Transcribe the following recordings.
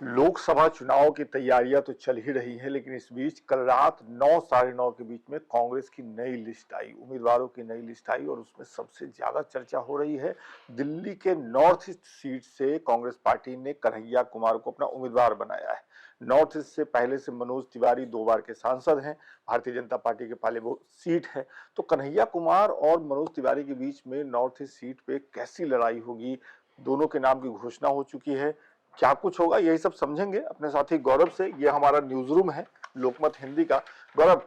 लोकसभा चुनाव की तैयारियां तो चल ही रही हैं, लेकिन इस बीच कल रात 9 साढ़े 9 के बीच में कांग्रेस की नई लिस्ट आई, उम्मीदवारों की नई लिस्ट आई और उसमें सबसे ज्यादा चर्चा हो रही है। दिल्ली के नॉर्थ ईस्ट सीट से कांग्रेस पार्टी ने कन्हैया कुमार को अपना उम्मीदवार बनाया है। नॉर्थ ईस्ट से पहले से मनोज तिवारी 2 बार के सांसद हैं, भारतीय जनता पार्टी के पहले वो सीट है। तो कन्हैया कुमार और मनोज तिवारी के बीच में नॉर्थ ईस्ट सीट पे कैसी लड़ाई होगी, दोनों के नाम की घोषणा हो चुकी है। क्या कुछ होगा यही सब समझेंगे अपने साथी गौरव से। ये हमारा न्यूज रूम है लोकमत हिंदी का। गौरव,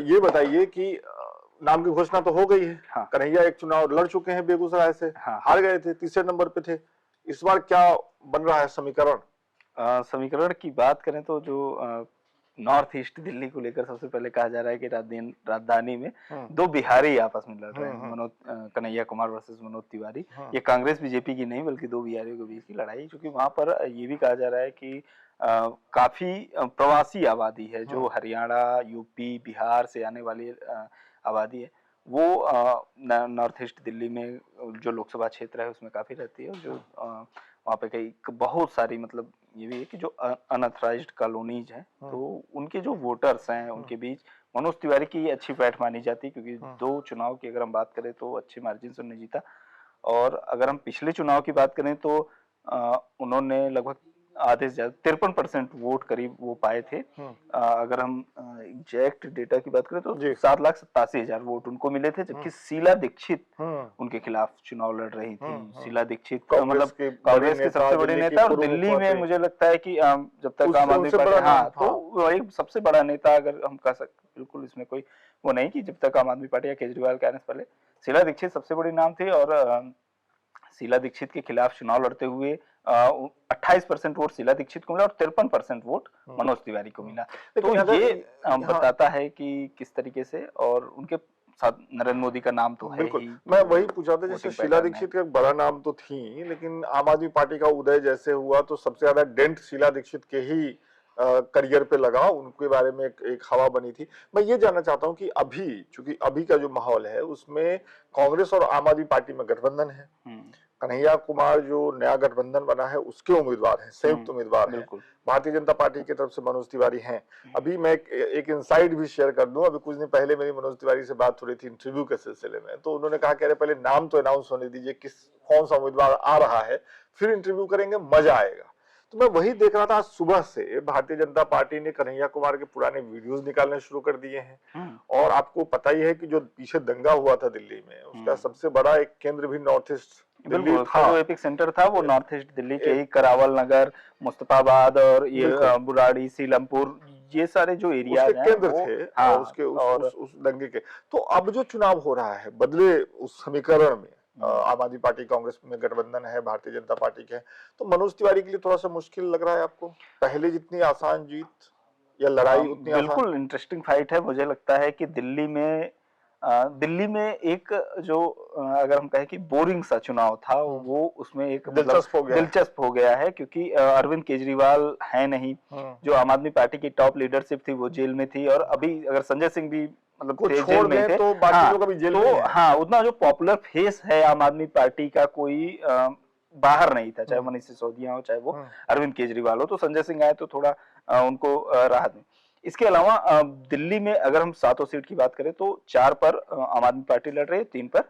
ये बताइए कि नाम की घोषणा तो हो गई है। हाँ। कन्हैया एक चुनाव लड़ चुके हैं बेगूसराय से। हाँ। हार गए थे, तीसरे नंबर पे थे। इस बार क्या बन रहा है समीकरण? समीकरण की बात करें तो जो नॉर्थ ईस्ट दिल्ली को लेकर सबसे पहले कहा जा रहा है कि राजधानी में दो बिहारी आपस में लड़ रहे हैं, मनोज कन्हैया कुमार वर्सेस मनोज तिवारी। ये कांग्रेस बीजेपी की नहीं बल्कि दो बिहारियों के बीच की लड़ाई, क्योंकि वहां पर ये भी कहा जा रहा है कि काफी प्रवासी आबादी है, जो हरियाणा, यूपी, बिहार से आने वाली आबादी है, वो नॉर्थ ईस्ट दिल्ली में जो लोकसभा क्षेत्र है उसमें काफी रहती है। जो वहाँ पे कई बहुत सारी, मतलब ये भी है कि जो अनऑथराइज्ड कॉलोनीज हैं, तो उनके जो वोटर्स हैं उनके बीच मनोज तिवारी की अच्छी पैठ मानी जाती है, क्योंकि 2 चुनाव की अगर हम बात करें तो अच्छे मार्जिन से उन्होंने जीता। और अगर हम पिछले चुनाव की बात करें तो उन्होंने लगभग आधे से ज्यादा 53% वोट करीब वो पाए थे। अगर हम एग्जैक्ट डेटा की बात करें तो 7,87,000 वोट उनको मिले थे, जबकि शीला दीक्षित उनके खिलाफ चुनाव लड़ रही थी। शीला दीक्षित मतलब कांग्रेस के सबसे बड़े नेता, और दिल्ली में मुझे लगता है कि जब तक आम आदमी पार्टी, हाँ, तो वही सबसे बड़ा नेता अगर हम कह सकते, बिल्कुल इसमें कोई वो नहीं कि जब तक आम आदमी पार्टी या केजरीवाल के आने से पहले शीला दीक्षित सबसे बड़ी नाम थी। और शीला दीक्षित के खिलाफ चुनाव लड़ते हुए 28% वोट शीला दीक्षित को मिला और 53% वोट मनोज तिवारी को मिला। तो ये बताता है कि किस तरीके से, और उनके साथ नरेंद्र मोदी का नाम तो है ही। मैं वही पूछा था, जैसे शीला दीक्षित का बड़ा नाम तो थी, लेकिन आम आदमी पार्टी का उदय जैसे हुआ तो सबसे ज्यादा डेंट शीला दीक्षित के ही करियर पे लगा, उनके बारे में एक हवा बनी थी। मैं ये जानना चाहता हूँ कि अभी, चूंकि अभी का जो माहौल है उसमें कांग्रेस और आम आदमी पार्टी में गठबंधन है। कन्हैया कुमार जो नया गठबंधन बना है उसके उम्मीदवार हैं, संयुक्त उम्मीदवार हैं। भारतीय जनता पार्टी की तरफ से मनोज तिवारी हैं। अभी मैं एक इनसाइड भी शेयर कर दूं, अभी कुछ दिन पहले मेरी मनोज तिवारी से बात हो रही थी इंटरव्यू के सिलसिले में, तो उन्होंने कहा कि अरे पहले नाम तो अनाउंस होने दीजिए, कौन सा उम्मीदवार आ रहा है, फिर इंटरव्यू करेंगे, मजा आएगा। तो मैं वही देख रहा था, आज सुबह से भारतीय जनता पार्टी ने कन्हैया कुमार के पुराने वीडियोस निकालने शुरू कर दिए हैं। और आपको पता ही है कि जो पीछे दंगा हुआ था दिल्ली में, उसका सबसे बड़ा एक केंद्र भी नॉर्थ ईस्ट दिल्ली था। जो एपिक सेंटर था वो नॉर्थ ईस्ट दिल्ली के ही करावल नगर, मुस्तफाबाद और ये बुराड़ी, सीलमपुर, ये सारे जो एरिया केंद्र थे। हाँ, उस दंगे के। तो अब जो चुनाव हो रहा है बदले उस समीकरण में, आम आदमी पार्टी कांग्रेस में गठबंधन है, भारतीय जनता पार्टी के है, तो मनोज तिवारी के लिए थोड़ा सा मुश्किल लग रहा है आपको? पहले जितनी आसान जीत या लड़ाई उतनी बिल्कुल इंटरेस्टिंग फाइट है। मुझे लगता है कि दिल्ली में एक जो अगर हम कहें कि बोरिंग सा चुनाव था, वो उसमें एक दिलचस्प हो गया है, क्योंकि अरविंद केजरीवाल है नहीं, जो आम आदमी पार्टी की टॉप लीडरशिप थी वो जेल में थी, और अभी अगर संजय सिंह भी मतलब जेल में थे तो बाकी लोग अभी जेल में हैं। हाँ, उतना जो पॉपुलर फेस है आम आदमी पार्टी का कोई बाहर नहीं था, चाहे मनीष सिसोदिया हो चाहे वो अरविंद केजरीवाल हो। तो संजय सिंह आए तो थोड़ा उनको राहत मिली। इसके अलावा दिल्ली में अगर हम 7 सीट की बात करें तो 4 पर आम आदमी पार्टी लड़ रही है, 3 पर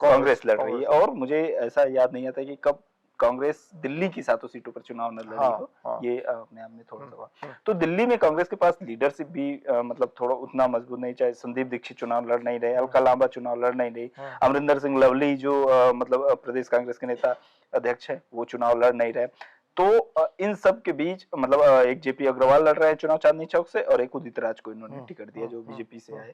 कांग्रेस लड़ रही है। और मुझे ऐसा याद नहीं आता कि कब कांग्रेस दिल्ली की 7 सीटों पर चुनाव न लड़ी हो। ये अपने आप में थोड़ा सा तो दिल्ली में कांग्रेस के पास लीडरशिप भी मतलब थोड़ा उतना मजबूत नहीं, चाहे संदीप दीक्षित चुनाव लड़ नहीं रहे, अलका लांबा चुनाव लड़ नहीं रही, अमरिंदर सिंह लवली जो मतलब प्रदेश कांग्रेस के नेता अध्यक्ष है वो चुनाव लड़ नहीं रहे। तो इन सब के बीच मतलब एक जेपी अग्रवाल लड़ रहे हैं चुनाव चांदनी चौक से, और एक उदित राज को इन्होंने टिकट दिया जो बीजेपी से आए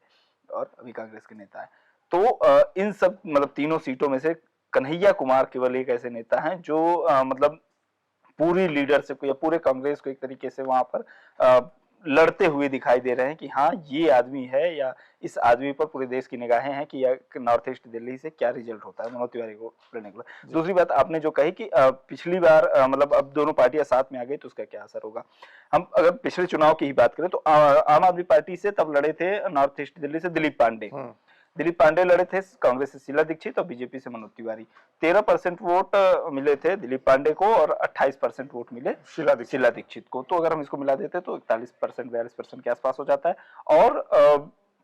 और अभी कांग्रेस के नेता है। तो इन सब मतलब तीनों सीटों में से कन्हैया कुमार केवल एक ऐसे नेता हैं जो मतलब पूरी लीडरशिप को या पूरे कांग्रेस को एक तरीके से वहां पर लड़ते हुए दिखाई दे रहे हैं कि हाँ ये आदमी है, या इस आदमी पर पूरे देश की निगाहें हैं कि नॉर्थ ईस्ट दिल्ली से क्या रिजल्ट होता है मनोज तिवारी को लड़ने के लिए। दूसरी बात आपने जो कही कि पिछली बार मतलब अब दोनों पार्टियां साथ में आ गई तो उसका क्या असर होगा। हम अगर पिछले चुनाव की ही बात करें तो आम आदमी पार्टी से तब लड़े थे नॉर्थ ईस्ट दिल्ली से दिलीप पांडे, दिलीप पांडे लड़े थे कांग्रेस से शीला दीक्षित और बीजेपी से मनोज तिवारी। 13% वोट मिले थे दिलीप पांडे को और 28% वोट मिले शीला दीक्षित को। तो अगर हम इसको मिला देते तो 41% 42% के आसपास हो जाता है और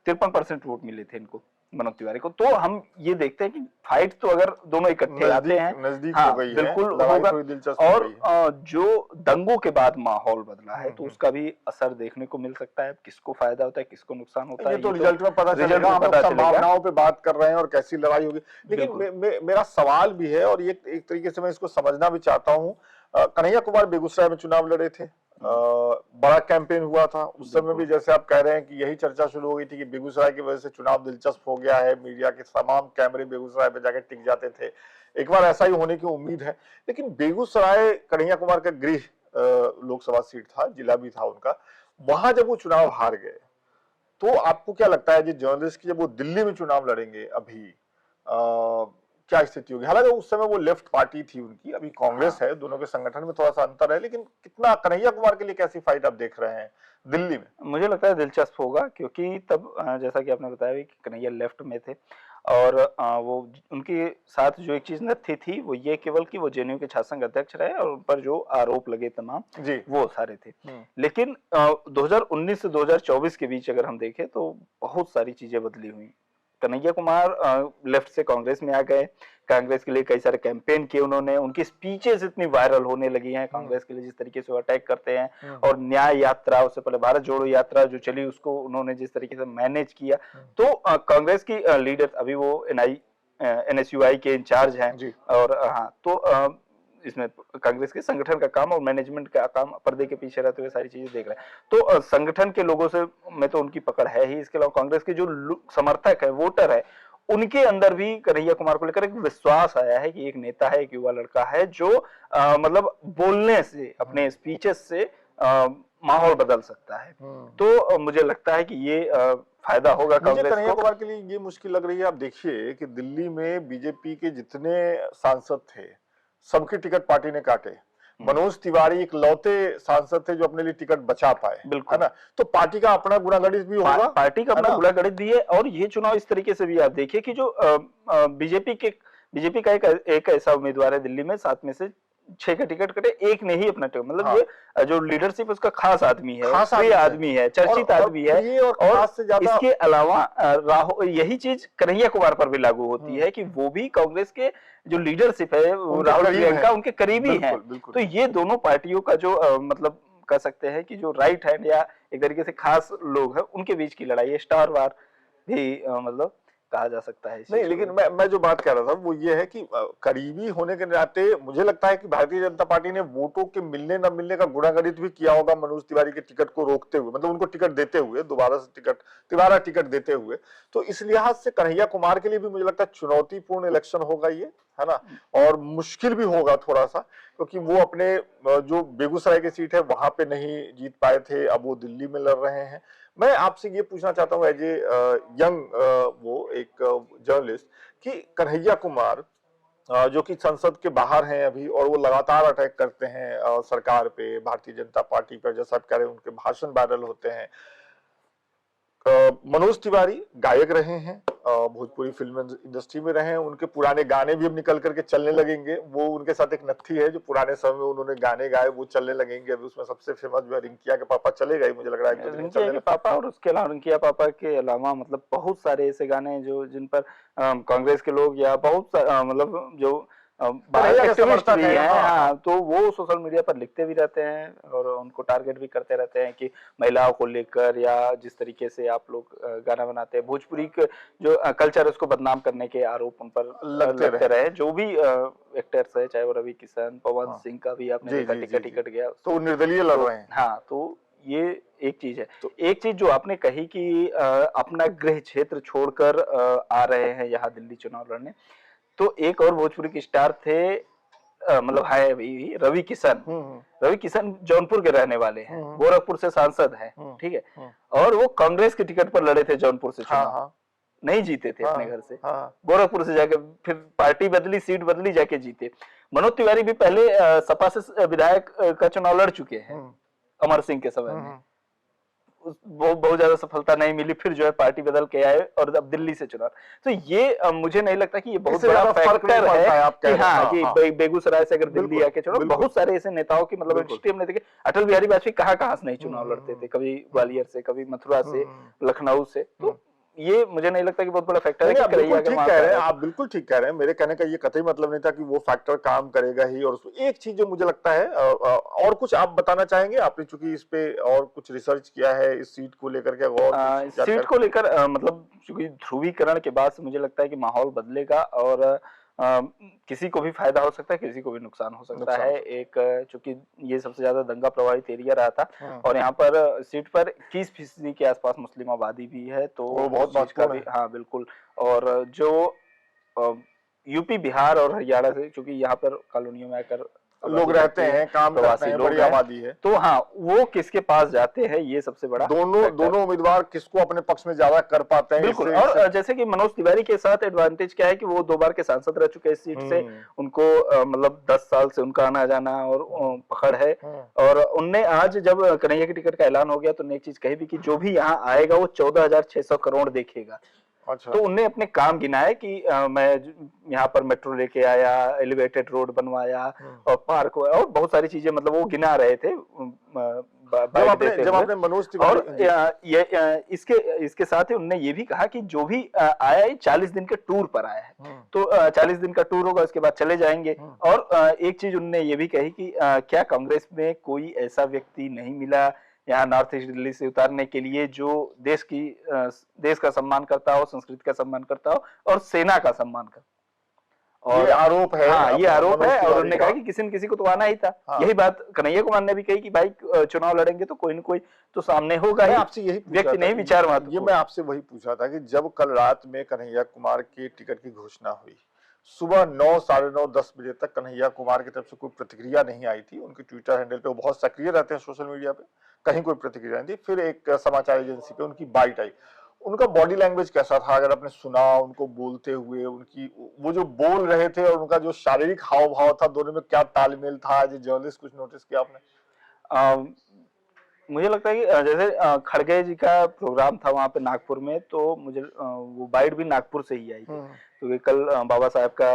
53% वोट मिले थे इनको मनोज तिवारी को। तो हम ये देखते हैं कि फाइट तो अगर दोनों इकट्ठे आते हैं नजदीक हाँ, हो गई बिल्कुल है, होगा। दिलचस्प हो गई है। और जो दंगों के बाद माहौल बदला है तो उसका भी असर देखने को मिल सकता है। किसको फायदा होता है, किसको नुकसान होता है, ये तो रिजल्ट में पता चलेगा। हम लोग संभावनाओं पे बात कर रहे हैं और कैसी लड़ाई होगी। लेकिन मेरा सवाल भी है और ये एक तरीके से मैं इसको समझना भी चाहता हूँ। कन्हैया कुमार बेगूसराय में चुनाव लड़े थे, बड़ा कैंपेन हुआ था उस समय भी, जैसे आप कह रहे हैं कि यही चर्चा शुरू हो गई थी कि बेगूसराय की वजह से चुनाव दिलचस्प हो गया है, मीडिया के तमाम कैमरे बेगूसराय पे जाकर टिक जाते थे। एक बार ऐसा ही होने की उम्मीद है। लेकिन बेगूसराय कन्हैया कुमार का गृह लोकसभा सीट था, जिला भी था उनका, वहां जब वो चुनाव हार गए तो आपको क्या लगता है जर्नलिस्ट की जब वो दिल्ली में चुनाव लड़ेंगे अभी क्या स्थिति होगी? हालांकि उस समय वो लेफ्ट पार्टी थी उनकी, अभी कांग्रेस है, दोनों के संगठन में थोड़ा सा अंतर है, लेकिन कितना कन्हैया कुमार के लिए कैसी फाइट आप देख रहे हैं दिल्ली में? मुझे लगता है दिलचस्प होगा क्योंकि तब जैसा कि आपने बताया कि कन्हैया लेफ्ट में थे और वो उनके साथ जो एक चीज नथी थी वो ये केवल कि वो जेएनयू के छात्र संघ अध्यक्ष रहे और उन पर जो आरोप लगे तमाम वो सारे थे। लेकिन 2019 से 2024 के बीच अगर हम देखें तो बहुत सारी चीजें बदली हुई। कन्हैया कुमार लेफ्ट से कांग्रेस में आ गए, कांग्रेस के लिए कई सारे कैंपेन किए उन्होंने, उनकी स्पीचेस इतनी वायरल होने लगी हैं कांग्रेस के लिए, जिस तरीके से वो अटैक करते हैं और न्याय यात्रा, उससे पहले भारत जोड़ो यात्रा जो चली उसको उन्होंने जिस तरीके से मैनेज किया। तो कांग्रेस की लीडर अभी वो एनएसयूआई के इंचार्ज हैं और हाँ तो इसमें कांग्रेस के संगठन का काम और मैनेजमेंट का काम पर्दे के पीछे रहते हुए सारी चीजें देख रहे हैं। तो संगठन के लोगों से में तो उनकी पकड़ है ही, इसके अलावा कांग्रेस के जो समर्थक है, वोटर है, उनके अंदर भी कन्हैया कुमार को लेकर एक विश्वास आया है कि एक नेता है, एक युवा लड़का है जो मतलब बोलने से, अपने स्पीचेस से माहौल बदल सकता है। तो मुझे लगता है कि ये फायदा होगा कांग्रेस को। कन्हैया कुमार के लिए ये मुश्किल लग रही है। आप देखिए कि दिल्ली में बीजेपी के जितने सांसद थे सबके टिकट पार्टी ने काटे। मनोज तिवारी एक लौते सांसद थे जो अपने लिए टिकट बचा पाए, है ना? तो पार्टी का अपना गुणागणित भी होगा, पार्टी का अपना गुणागणित भी है। और ये चुनाव इस तरीके से भी आप देखिए कि जो बीजेपी का एक ऐसा उम्मीदवार है दिल्ली में, 7 में से 6 का टिकट कटे, एक ने ही अपना टिकट, मतलब ये जो लीडरशिप उसका खास आदमी है, आदमी है, चर्चित आदमी है। और इसके अलावा यही चीज कन्हैया कुमार पर भी लागू होती है कि वो भी कांग्रेस के जो लीडरशिप है राहुल प्रियंका उनके करीबी हैं। तो ये दोनों पार्टियों का जो मतलब कह सकते हैं कि जो राइट हैंड या एक तरीके से खास लोग हैं उनके बीच की लड़ाई है, स्टार वार भी मतलब कहा जा सकता है। नहीं, लेकिन मैं जो बात कह रहा था वो ये है कि करीबी होने के नाते मुझे लगता है कि भारतीय जनता पार्टी ने वोटों के मिलने न मिलने का गुणागणित भी किया होगा मनोज तिवारी के टिकट को रोकते हुए, मतलब उनको टिकट देते हुए, दोबारा टिकट देते हुए। तो इस लिहाज से कन्हैया कुमार के लिए भी मुझे लगता है चुनौतीपूर्ण इलेक्शन होगा ये, है ना? और मुश्किल भी होगा थोड़ा सा, क्योंकि वो अपने जो बेगूसराय की सीट है वहां पे नहीं जीत पाए थे, अब वो दिल्ली में लड़ रहे हैं। मैं आपसे ये पूछना चाहता हूँ एज ए यंग वो एक जर्नलिस्ट कि कन्हैया कुमार जो कि संसद के बाहर हैं अभी और वो लगातार अटैक करते हैं सरकार पे, भारतीय जनता पार्टी पर, जैसा आप कह रहे हैं उनके भाषण वायरल होते हैं। मनोज तिवारी गायक रहे हैं, भोजपुरी फिल्म इंडस्ट्री में रहे हैं, उनके पुराने गाने भी अब निकल करके चलने लगेंगे। वो उनके साथ एक नत्थी है जो पुराने समय में उन्होंने गाने गाए, वो चलने लगेंगे। अभी उसमें सबसे फेमस जो है रिंकिया के पापा चले गए, मुझे लग रहा है रिंकिया के पापा, और उसके अलावा रिंकिया पापा के अलावा मतलब बहुत सारे ऐसे गाने जो जिन पर कांग्रेस के लोग या बहुत मतलब जो एक्टिविस्ट भी हैं, हाँ, तो वो सोशल मीडिया पर लिखते भी रहते हैं और उनको टारगेट भी करते रहते हैं कि महिलाओं को लेकर या जिस तरीके से आप लोग गाना बनाते हैं, भोजपुरी के जो कल्चर उसको बदनाम करने के आरोप उन पर लगते रहे। जो भी एक्टर्स है, चाहे वो रवि किशन, पवन सिंह का भी आपने देखा टिकट गया, तो निर्दलीय लड़ रहे हैं। हाँ, तो ये एक चीज है। तो एक चीज जो आपने कही कि अपना गृह क्षेत्र छोड़कर आ रहे हैं यहाँ दिल्ली चुनाव लड़ने, तो एक और भोजपुरी के स्टार थे, मतलब है अभी रवि किशन। रवि किशन जौनपुर के रहने वाले हैं, गोरखपुर से सांसद हैं, ठीक है, और वो कांग्रेस के टिकट पर लड़े थे जौनपुर से चुनाव, नहीं जीते थे अपने घर से, गोरखपुर से जाके फिर पार्टी बदली, सीट बदली, जाके जीते। मनोज तिवारी भी पहले सपा से विधायक का चुनाव लड़ चुके हैं अमर सिंह के समय में, बहुत ज्यादा सफलता नहीं मिली, फिर जो है पार्टी बदल के आए और अब दिल्ली से चुनाव। तो ये मुझे नहीं लगता कि ये बहुत इससे बड़ा ज्यादा फर्क नहीं फैक्टर पड़ता है, है आप कह कि रहे हैं। हाँ हाँ, कि हाँ। बेगूसराय से अगर दिल्ली बिल्कुल, आके चुनाव, बिल्कुल। बहुत सारे ऐसे नेताओं की मतलब बिल्कुल। हिस्ट्री हमने देखे। अटल बिहारी वाजपेयी कहाँ से नहीं चुनाव लड़ते थे, कभी ग्वालियर से, कभी मथुरा से, लखनऊ से। तो ये मुझे नहीं लगता कि बहुत बड़ा फैक्टर है नहीं, कि आप बिल्कुल करैया अगर ठीक वहां कह पे आ रहे हैं, रहे आप बिल्कुल ठीक कह रहे हैं। मेरे कहने का ये कतई मतलब नहीं था कि वो फैक्टर काम करेगा ही। और एक चीज जो मुझे लगता है, और कुछ आप बताना चाहेंगे? आपने चूंकि इस पे और कुछ रिसर्च किया है इस सीट को लेकर के, और कुछ सीट जानकारी? को लेकर मतलब चूंकि ध्रुवीकरण के बाद से मुझे लगता है कि माहौल बदलेगा और किसी को भी फायदा हो सकता है, किसी को भी नुकसान हो सकता है। एक चूंकि ये सबसे ज्यादा दंगा प्रभावित एरिया रहा था और यहाँ पर सीट पर 21% के आसपास मुस्लिम आबादी भी है, तो वो बहुत उस चीज का भी, हाँ बिल्कुल। और जो यूपी, बिहार और हरियाणा से, क्योंकि यहाँ पर कॉलोनियों में आकर लोग रहते हैं, काम करते प्रवासी हैं, लोग बड़ी हैं, आबादी है। तो हाँ वो किसके पास जाते हैं, ये सबसे बड़ा दोनों उम्मीदवार किसको अपने पक्ष में ज्यादा कर पाते हैं, बिल्कुल। और जैसे कि मनोज तिवारी के साथ एडवांटेज क्या है कि वो 2 बार के सांसद रह चुके हैं इस सीट से, उनको मतलब 10 साल से उनका आना जाना और पकड़ है। और उनने आज जब कन्हैया की टिकट का ऐलान हो गया तो उन्होंने एक चीज कही भी कि जो भी यहाँ आएगा वो 14,600 करोड़ देखेगा। अच्छा। तो उनने अपने काम गिनाए कि मैं यहाँ पर मेट्रो लेके आया, एलिवेटेड रोड बनवाया और पार्क और बहुत सारी चीजें, मतलब वो गिना रहे थे जब आपने मनोज तिवारी, और इसके साथ ही उनने ये भी कहा कि जो भी आया है 40 दिन के टूर पर आया है, तो 40 दिन का टूर होगा, उसके बाद चले जाएंगे। और एक चीज उनने ये भी कही कि क्या कांग्रेस में कोई ऐसा व्यक्ति नहीं मिला यहाँ नॉर्थ ईस्ट दिल्ली से उतारने के लिए जो देश का सम्मान करता हो, संस्कृति का सम्मान करता हो और सेना का सम्मान करता। और ये आरोप है, हाँ ये आरोप है। और उन्होंने कहा का कि किसी न किसी को तो आना ही था। यही बात कन्हैया कुमार ने भी कही कि भाई चुनाव लड़ेंगे तो कोई न कोई तो सामने होगा। मैं आपसे यही व्यक्ति नहीं, विचार मत। ये मैं आपसे वही पूछा था कि जब कल रात में कन्हैया कुमार की टिकट की घोषणा हुई, सुबह 9, साढ़े 9, 10 बजे तक कन्हैया कुमार की तरफ से कोई प्रतिक्रिया नहीं आई थी। उनके ट्विटर हैंडल पे वो बहुत सक्रिय रहते हैं सोशल मीडिया पे, कहीं कोई प्रतिक्रिया नहीं थी। फिर एक समाचार एजेंसी पे उनकी बाइट आई। उनका बॉडी लैंग्वेज कैसा था, अगर आपने सुना उनको बोलते हुए, उनकी वो जो बोल रहे थे और उनका जो शारीरिक हाव भाव था, दोनों में क्या तालमेल था, जो जर्नलिस्ट कुछ नोटिस किया आपने? मुझे लगता है कि जैसे खड़गे जी का प्रोग्राम था वहां पे नागपुर में, तो मुझे वो बाइट भी नागपुर से ही आई थी, क्योंकि कल बाबा साहब का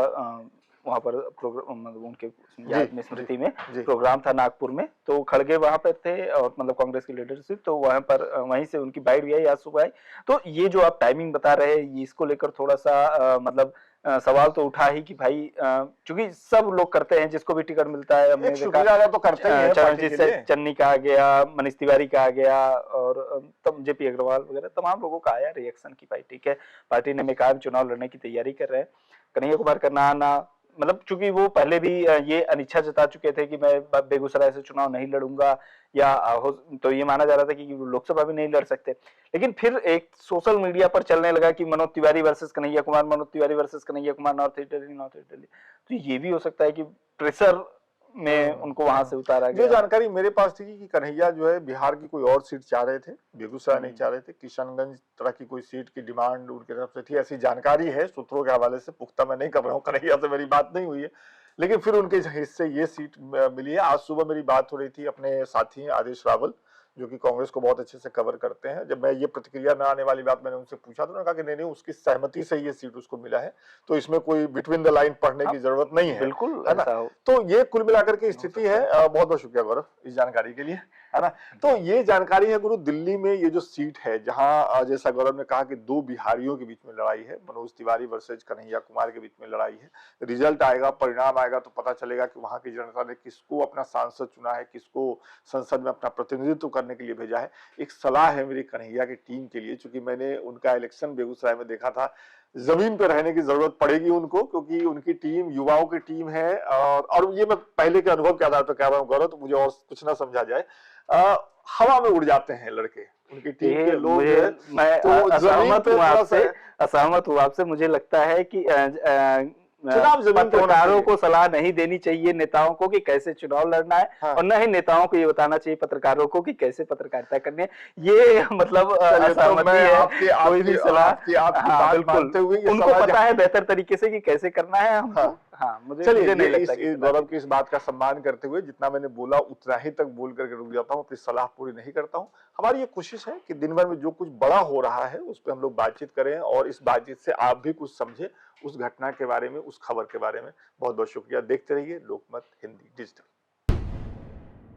वहां पर प्रोग्राम, मतलब उनके याद में, स्मृति में प्रोग्राम था नागपुर में, तो खड़गे वहां पे थे और मतलब कांग्रेस की लीडरशिप, तो वहां पर वहीं से उनकी बाइट भी आई आज सुबह आई। तो ये जो आप टाइमिंग बता रहे हैं, इसको लेकर थोड़ा सा मतलब सवाल तो उठा ही कि भाई क्योंकि सब लोग करते हैं, जिसको भी टिकट मिलता है, हमने देखा तो करते हैं, चरणजीत चन्नी का आ गया, मनीष तिवारी का आ गया और जेपी अग्रवाल वगैरह तमाम लोगों का आया रिएक्शन की भाई ठीक है, पार्टी ने में काम चुनाव लड़ने की तैयारी कर रहे हैं। कन्हैया कुमार का ना आना, मतलब चूंकि वो पहले भी ये अनिच्छा जता चुके थे कि मैं बेगूसराय से चुनाव नहीं लड़ूंगा, या तो ये माना जा रहा था कि लोकसभा भी नहीं लड़ सकते। लेकिन फिर एक सोशल मीडिया पर चलने लगा कि Manoj Tiwari versus Kanhaiya Kumar, Manoj Tiwari versus Kanhaiya Kumar, north east Delhi. तो ये भी हो सकता है कि प्रेशर में उनको वहां से उतारा गया। जो जानकारी मेरे पास थी कि कन्हैया जो है बिहार की कोई और सीट चाह रहे थे, बेगूसराय नहीं चाह रहे थे, किशनगंज तरह की कोई सीट की डिमांड उनकी तरफ से थी, ऐसी जानकारी है सूत्रों के हवाले से। पुख्ता मैं नहीं कर रहा हूँ, कन्हैया से मेरी बात नहीं हुई है, लेकिन फिर उनके हिस्से ये सीट मिली है। आज सुबह मेरी बात हो रही थी अपने साथी आदेश रावल, जो कि कांग्रेस को बहुत अच्छे से कवर करते हैं। जब मैं ये प्रतिक्रिया न आने वाली बात मैंने उनसे पूछा तो उन्होंने कहा कि नहीं, उसकी सहमति से ये सीट उसको मिला है, तो इसमें कोई बिटवीन द लाइन पढ़ने की जरूरत नहीं है, बिल्कुल है ना। तो ये कुल मिलाकर के स्थिति है। बहुत बहुत शुक्रिया गौरव इस जानकारी के लिए, है ना। तो ये जानकारी है गुरु, दिल्ली में ये जो सीट है, जहां जैसा गौरव ने कहा कि 2 बिहारियों के बीच में लड़ाई है, मनोज तिवारी वर्सेज कन्हैया कुमार के बीच में लड़ाई है। रिजल्ट आएगा, परिणाम आएगा तो पता चलेगा कि वहां की जनता ने किसको अपना सांसद चुना है, किसको संसद में अपना प्रतिनिधित्व करने के लिए भेजा है। एक सलाह है मेरी कन्हैया की टीम के लिए, चूंकि मैंने उनका इलेक्शन बेगूसराय में देखा था, जमीन पे रहने की जरूरत पड़ेगी उनको, क्योंकि उनकी टीम युवाओं की टीम है। और ये मैं पहले के अनुभव के आधार पर कह रहा हूँ गौरव, तो मुझे और कुछ ना समझा जाए, हवा में उड़ जाते हैं लड़के उनकी टीम के लोग। मैं तो असहमत हूँ आपसे। मुझे लगता है कि पत्रकारों को सलाह नहीं देनी चाहिए नेताओं को कि कैसे चुनाव लड़ना है, और न ही नेताओं को ये बताना चाहिए पत्रकारों को कि कैसे पत्रकारिता करनी है। ये मतलब असहमति है, कोई भी सलाह। हाँ बिल्कुल, उनको पता है बेहतर तरीके से कि कैसे करना है। हाँ, मुझे चलिए नहीं ये लगता कि गौरव की इस बात का सम्मान करते हुए जितना मैंने बोला उतना ही तक बोल करके रुक जाता हूँ, अपनी सलाह पूरी नहीं करता हूँ। हमारी ये कोशिश है कि दिन भर में जो कुछ बड़ा हो रहा है उस पर हम लोग बातचीत करें और इस बातचीत से आप भी कुछ समझे उस घटना के बारे में, उस खबर के बारे में। बहुत बहुत शुक्रिया। देखते रहिए लोकमत हिंदी डिजिटल।